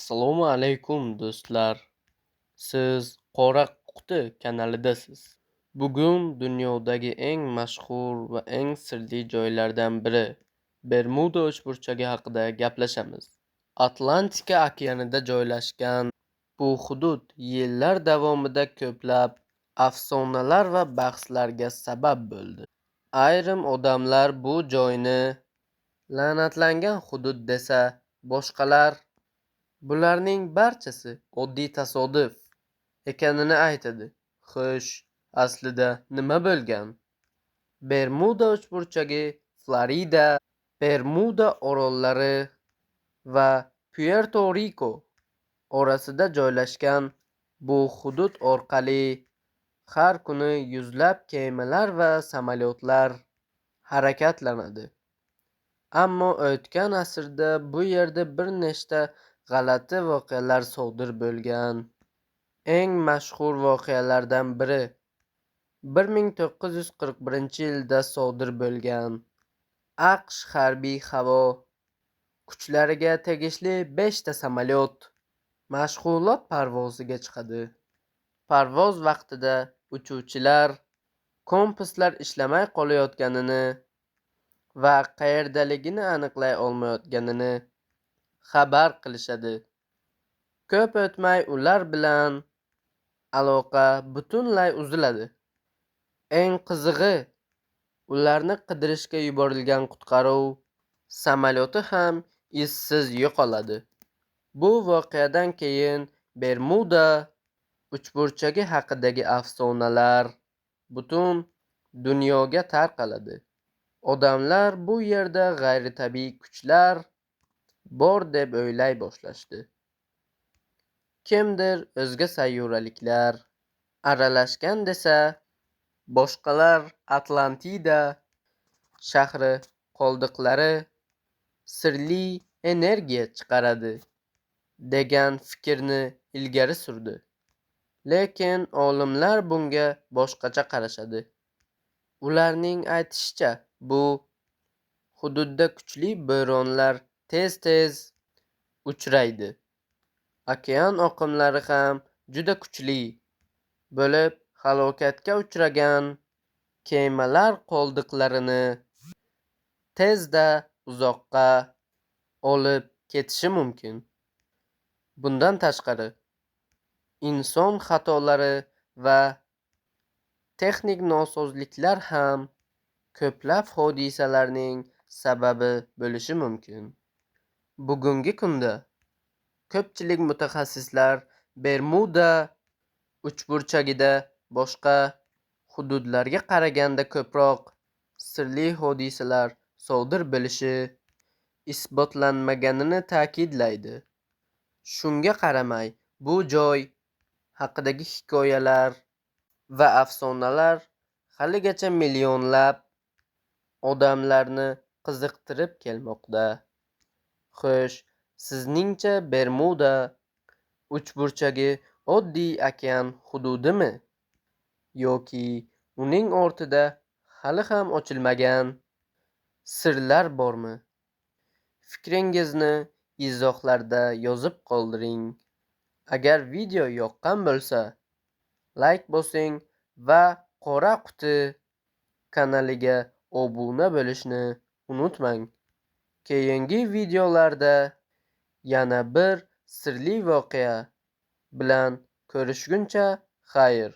Assalomu alaykum do'stlar. Siz Qora quti kanalidasiz. Bugun dunyodagi eng mashhur va eng sirli joylardan biri Bermuda uchburchagi haqida gaplashamiz. Atlantika okeanida joylashgan bu hudud yillar davomida ko'plab afsonalar va bahslarga sabab bo'ldi. Ayrim odamlar bu joyni la'natlangan hudud desa, boshqalar bularning barchasi oddiy tasodif ekanini aytadi. Xo'sh, aslida nima bo'lgan? Bermuda uchburchagi Florida, Bermuda orollari va Puerto-Riko orasida joylashgan bu hudud orqali har kuni yuzlab kemalar va samolyotlar harakatlanadi. Ammo o'tgan asrda bu yerda bir nechta g'alati voqealar sodir bo'lgan. Eng mashhur voqealardan biri 1941-yilda sodir bo'lgan AQSh harbiy havo kuchlariga tegishli 5 ta samolyot mashg'ulot parvoziga chiqadi. Parvoz vaqtida uchuvchilar kompaslar ishlamay qolayotganini va qayerdaligini aniqlay olmayotganini xabar qilishadi. Ko'p o'tmay ular bilan aloqa butunlay uziladi. Eng qizig'i, ularni qidirishga yuborilgan qutqaruv samolyoti ham izsiz yo'qoladi. Bu voqeadan keyin Bermuda uchburchagi haqidagi afsonalar butun dunyoga tarqaladi. Odamlar bu yerda g'ayritabiiy kuchlar bor deb o'ylay boshlashdi. Kimdir o'zga sayyoraliklar aralashgan desa, boshqalar Atlantida shahri qoldiqlari sirli energiya chiqaradi degan fikrni ilgari surdi. Lekin olimlar bunga boshqacha qarashadi. Ularning aytishicha, bu hududda kuchli bo'ronlar tez-tez uchraydi. Okean oqimlari ham juda kuchli bo'lib, halokatga uchragan kemalar qoldiqlarini tezda uzoqqa olib ketishi mumkin. Bundan tashqari, inson xatolari va texnik nosozliklar ham ko'plab hodisalarning sababi bo'lishi mumkin. Bugungi kunda ko'pchilik mutaxassislar Bermuda uchburchagida boshqa hududlarga qaraganda ko'proq sirli hodisalar sodir bo'lishi isbotlanmaganini ta'kidlaydi. Shunga qaramay, bu joy haqidagi hikoyalar va afsonalar haligacha millionlab odamlarni qiziqtirib kelmoqda. Xo'sh, sizningcha Bermuda uchburchagi oddiy okean hududimi? Yoki uning ortida hali ham ochilmagan sirlar bormi? Fikringizni izohlarda yozib qoldiring. Agar video yoqqan bo'lsa, like bosing va Qora quti kanaliga obuna bo'lishni unutmang. Keyingi videolarda yana bir sirli voqea bilan ko'rishguncha xayr.